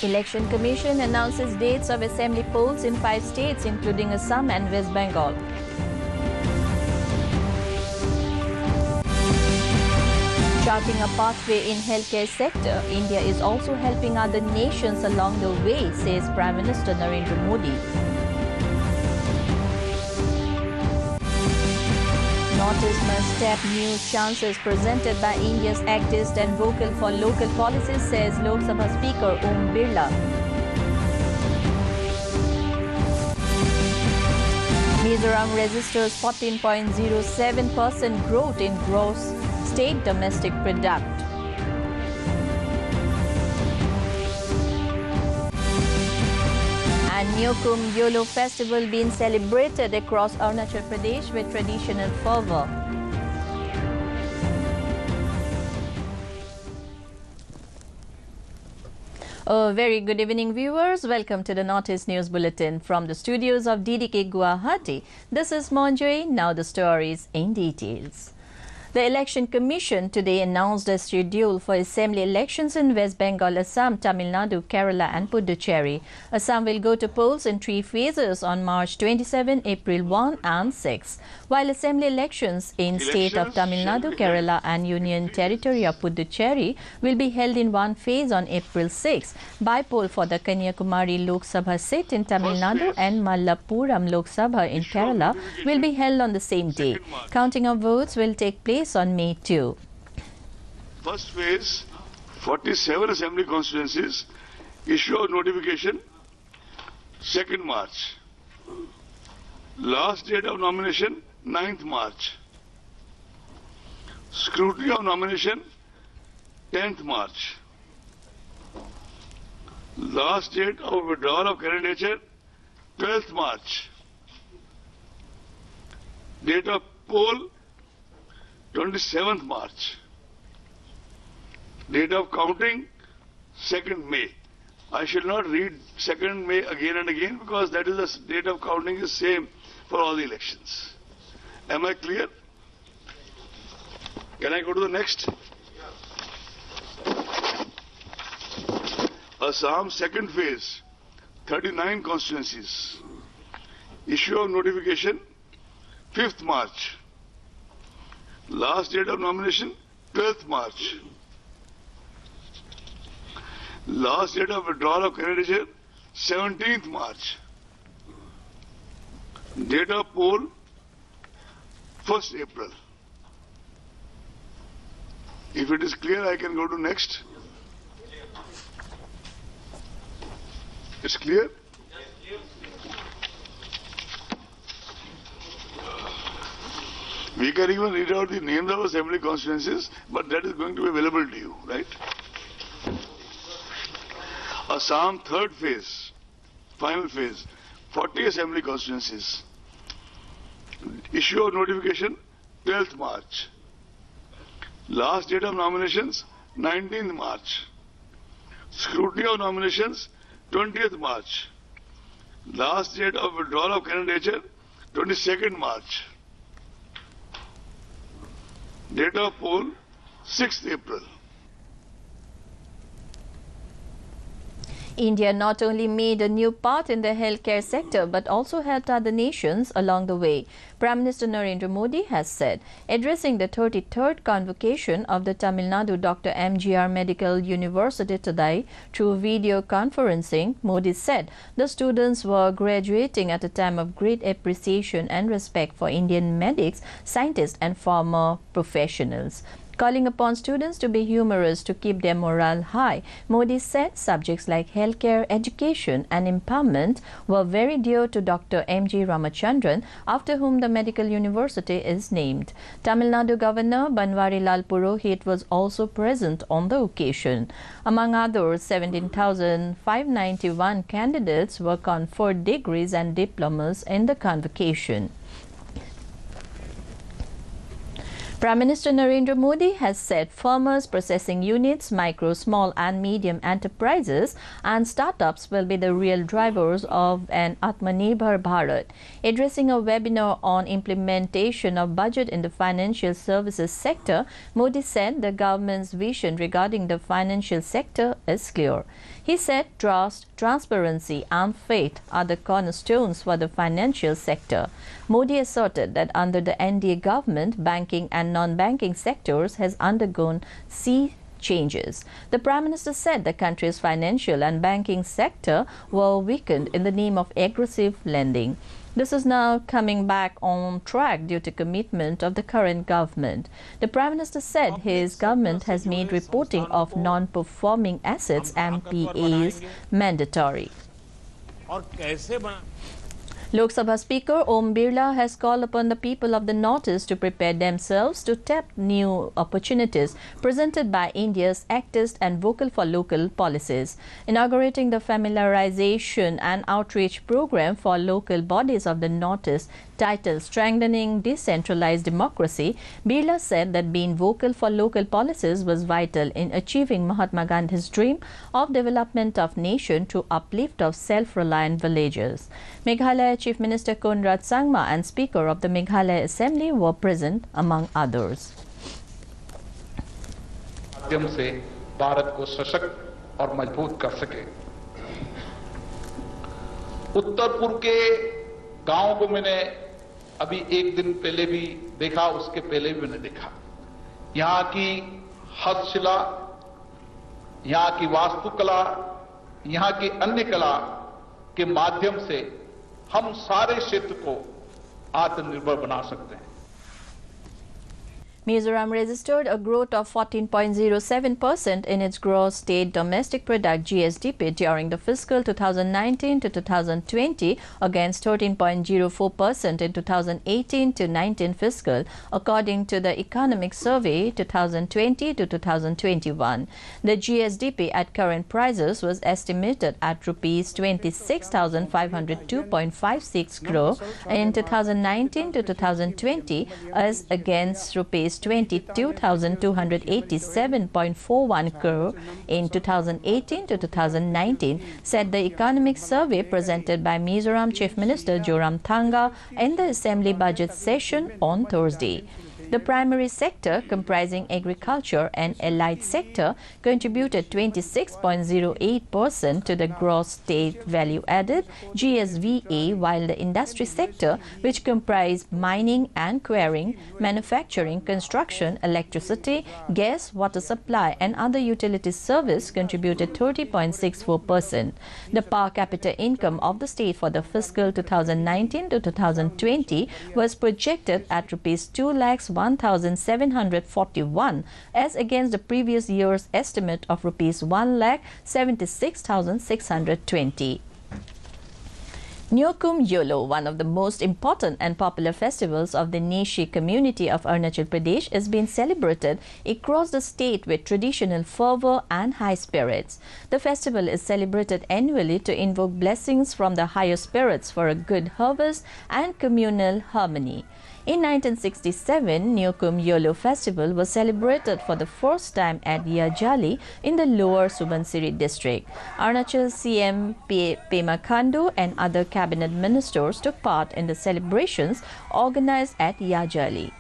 Election Commission announces dates of assembly polls in 5 states including Assam and West Bengal. Charting a pathway in healthcare sector, India is also helping other nations along the way, says Prime Minister Narendra Modi. Northeast must tap new chances presented by India's activist and vocal for local policies, says Lok Sabha Speaker Om Birla. Mizoram registers 14.07% growth in gross state domestic product. And Nyokum Yolo festival being celebrated across Arunachal Pradesh with traditional fervor. A very good evening, viewers. Welcome to the Northeast News Bulletin from the studios of DDK Guwahati. This is Monjoy. Now the stories in details. The Election Commission today announced a schedule for assembly elections in West Bengal, Assam, Tamil Nadu, Kerala and Puducherry. Assam will go to polls in 3 phases on March 27, April 1 and 6, while assembly elections in state of Tamil Nadu, Kerala and Union Territory of Puducherry will be held in 1 phase on April 6. By-poll for the Kanyakumari Lok Sabha seat in Tamil Nadu and Malappuram Lok Sabha in Kerala will be held on the same day. Counting of votes will take place on May 2. First phase, 47 assembly constituencies, issue of notification 2nd March. Last date of nomination 9th March. Scrutiny of nomination 10th March. Last date of withdrawal of candidature 12th March. Date of poll 27th March. Date of counting 2nd May. I shall not read 2nd May again and again because that is the date of counting is same for all the elections. Am I clear? Can I go to the next? Assam second phase, 39 constituencies. Issue of notification 5th March. Last date of nomination 12th March. Last date of withdrawal of candidature 17th March. Date of poll 1st April. If it is clear, I can go to next. It's clear? We can even read out the names of assembly constituencies, but that is going to be available to you, right? Assam third phase, final phase, 40 assembly constituencies. Issue of notification 12th March. Last date of nominations 19th March. Scrutiny of nominations 20th March. Last date of withdrawal of candidature 22nd March. Date of poll 6th April. India not only made a new path in the healthcare sector but also helped other nations along the way, Prime Minister Narendra Modi has said. Addressing the 33rd convocation of the Tamil Nadu Dr. MGR Medical University today through video conferencing, Modi said the students were graduating at a time of great appreciation and respect for Indian medics, scientists and pharma professionals. Calling upon students to be humorous to keep their morale high, Modi said subjects like healthcare, education and empowerment were very dear to Dr. M.G. Ramachandran, after whom the medical university is named. Tamil Nadu Governor Banwari Lal Purohit was also present on the occasion. Among others, 17,591 candidates were conferred degrees and diplomas in the convocation. Prime Minister Narendra Modi has said farmers, processing units, micro, small and medium enterprises and startups will be the real drivers of an Atmanirbhar Bharat. Addressing a webinar on implementation of budget in the financial services sector, Modi said the government's vision regarding the financial sector is clear. He said trust, transparency and faith are the cornerstones for the financial sector. Modi asserted that under the NDA government, banking and non-banking sectors has undergone sea changes. The Prime Minister said the country's financial and banking sector were weakened in the name of aggressive lending. This is now coming back on track due to commitment of the current government. The Prime Minister said his government has made reporting of non-performing assets (NPAs) mandatory. Lok Sabha Speaker Om Birla has called upon the people of the Northeast to prepare themselves to tap new opportunities presented by India's activist and vocal for local policies. Inaugurating the familiarization and outreach program for local bodies of the Northeast titled Strengthening Decentralized Democracy, Birla said that being vocal for local policies was vital in achieving Mahatma Gandhi's dream of development of nation to uplift of self-reliant villages. Meghalaya Chief Minister Conrad Sangma and Speaker of the Meghalaya Assembly were present among others. माध्यम से भारत को सशक्त और मजबूत कर सके। उत्तर पूर्व के गांवों को मैंने अभी एक दिन पहले भी देखा, उसके पहले भी मैंने देखा। यहां की हस्तशिला, यहां की वास्तुकला, यहां की अन्य कला के माध्यम से हम सारे क्षेत्र को आत्मनिर्भर बना सकते हैं। Mizoram registered a growth of 14.07% in its gross state domestic product GSDP during the fiscal 2019 to 2020 against 13.04% in 2018 to 19 fiscal, according to the Economic Survey 2020 to 2021. The GSDP at current prices was estimated at rupees 26,502.56 crore in 2019 to 2020 as against rupees 22,287.41 crore in 2018 to 2019, said the economic survey presented by Mizoram Chief Minister Zoramthanga in the Assembly budget session on Thursday. The primary sector, comprising agriculture and allied sector, contributed 26.08% to the gross state value added GSVA, while the industry sector, which comprised mining and quarrying, manufacturing, construction, electricity, gas, water supply and other utility service, contributed 30.64%. The per capita income of the state for the fiscal 2019 to 2020 was projected at rupees 2,01,741 as against the previous year's estimate of rupees 1,76,620. Nyokum Yolo, one of the most important and popular festivals of the Neshi community of Arunachal Pradesh, is being celebrated across the state with traditional fervor and high spirits. The festival is celebrated annually to invoke blessings from the higher spirits for a good harvest and communal harmony. In 1967, Nyokum Yolo festival was celebrated for the first time at Yajali in the lower Subansiri district. Arunachal CM Pema Khandu and other cabinet ministers took part in the celebrations organized at Yajali.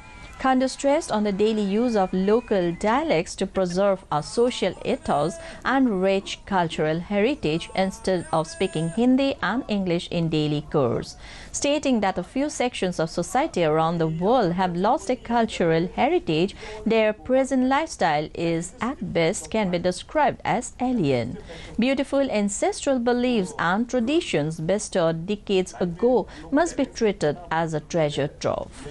Khandu stressed on the daily use of local dialects to preserve our social ethos and rich cultural heritage instead of speaking Hindi and English in daily course, stating that a few sections of society around the world have lost their cultural heritage. Their present lifestyle is at best can be described as alien. Beautiful ancestral beliefs and traditions bestowed decades ago must be treated as a treasure trove.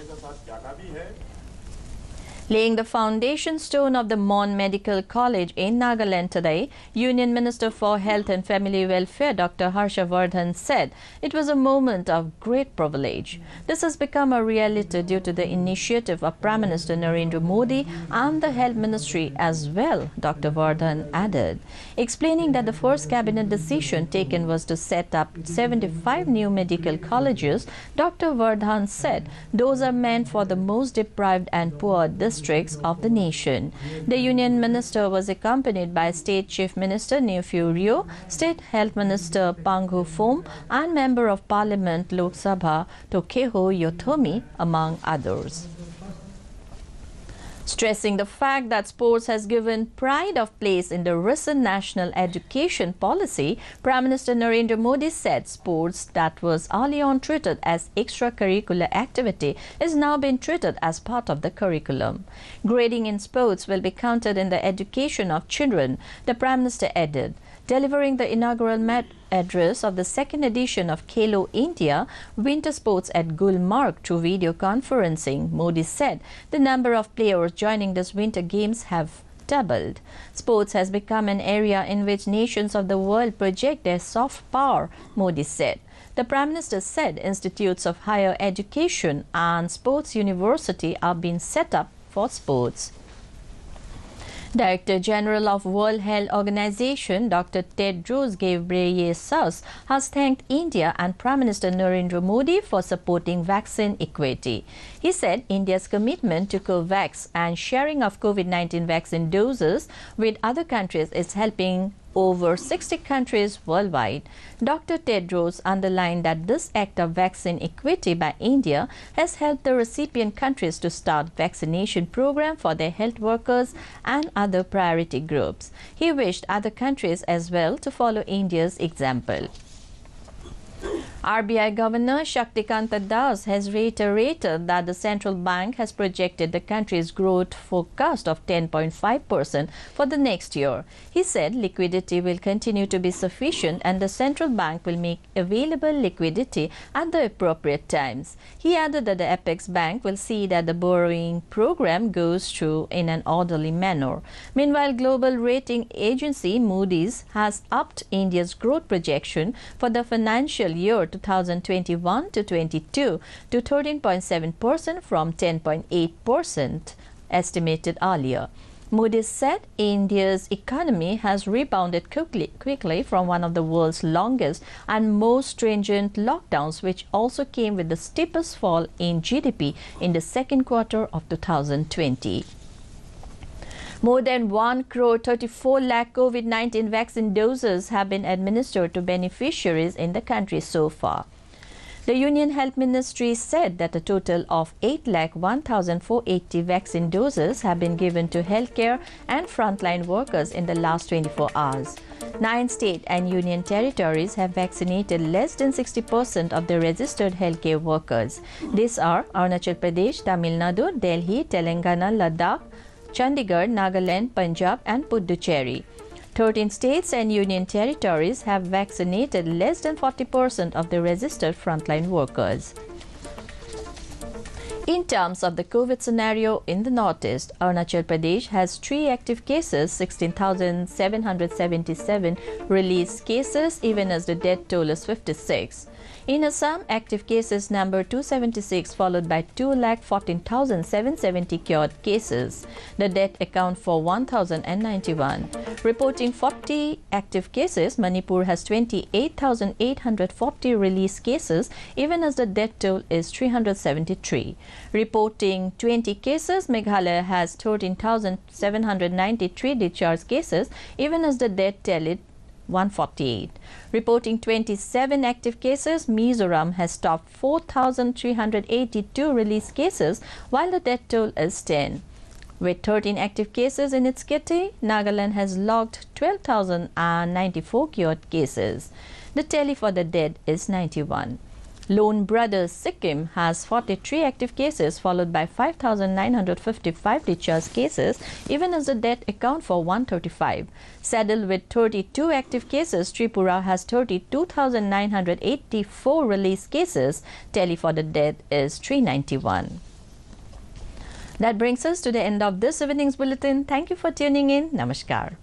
Laying the foundation stone of the Mon Medical College in Nagaland today, Union Minister for Health and Family Welfare Dr. Harsha Vardhan said it was a moment of great privilege. This has become a reality due to the initiative of Prime Minister Narendra Modi and the Health Ministry as well, Dr. Vardhan added, explaining that the first cabinet decision taken was to set up 75 new medical colleges. Dr. Vardhan said those are meant for the most deprived and poor districts of the nation. The Union Minister was accompanied by State Chief Minister Neofeu Rio, State Health Minister Panghu Phom and Member of Parliament Lok Sabha Tokeho Yotomi, among others. Stressing the fact that sports has given pride of place in the recent national education policy, Prime Minister Narendra Modi said sports that was early on treated as extracurricular activity is now being treated as part of the curriculum. Grading in sports will be counted in the education of children, the Prime Minister added. Delivering the inaugural address of the second edition of Khelo India Winter Sports at Gulmarg through video conferencing, Modi said the number of players joining these Winter Games have doubled. Sports has become an area in which nations of the world project their soft power, Modi said. The Prime Minister said institutes of higher education and sports university are being set up for sports. Director General of World Health Organization Dr. Tedros Ghebreyesus has thanked India and Prime Minister Narendra Modi for supporting vaccine equity. He said India's commitment to COVAX and sharing of COVID-19 vaccine doses with other countries is helping over 60 countries worldwide. Dr. Tedros underlined that this act of vaccine equity by India has helped the recipient countries to start vaccination program for their health workers and other priority groups. He wished other countries as well to follow India's example. RBI Governor Shaktikanta Das has reiterated that the central bank has projected the country's growth forecast of 10.5% for the next year. He said liquidity will continue to be sufficient and the central bank will make available liquidity at the appropriate times. He added that the Apex Bank will see that the borrowing program goes through in an orderly manner. Meanwhile, global rating agency Moody's has upped India's growth projection for the financial year 2021 to 22 to 13.7% from 10.8% estimated earlier. Moody's said India's economy has rebounded quickly from one of the world's longest and most stringent lockdowns, which also came with the steepest fall in GDP in the second quarter of 2020. More than 1.34 lakh COVID-19 vaccine doses have been administered to beneficiaries in the country so far. The Union Health Ministry said that a total of 8,01,480 vaccine doses have been given to healthcare and frontline workers in the last 24 hours. 9 states and union territories have vaccinated less than 60% of the registered healthcare workers. These are Arunachal Pradesh, Tamil Nadu, Delhi, Telangana, Ladakh, Chandigarh, Nagaland, Punjab and Puducherry. 13 states and union territories have vaccinated less than 40% of the registered frontline workers. In terms of the COVID scenario in the Northeast, Arunachal Pradesh has 3 active cases, 16,777 released cases, even as the death toll is 56. In Assam, active cases number 276, followed by 2,14,770 cured cases. The death account for 1,091. Reporting 40 active cases, Manipur has 28,840 released cases, even as the death toll is 373. Reporting 20 cases, Meghalaya has 13,793 discharged cases, even as the death tallied 148. Reporting 27 active cases, Mizoram has topped 4,382 released cases, while the death toll is 10. With 13 active cases in its kitty, Nagaland has logged 12,094 cured cases. The tally for the dead is 91. Lone Brothers Sikkim has 43 active cases, followed by 5,955 discharged cases, even as the death account for 135. Saddled with 32 active cases, Tripura has 32,984 released cases. Tally for the death is 391. That brings us to the end of this evening's bulletin. Thank you for tuning in. Namaskar.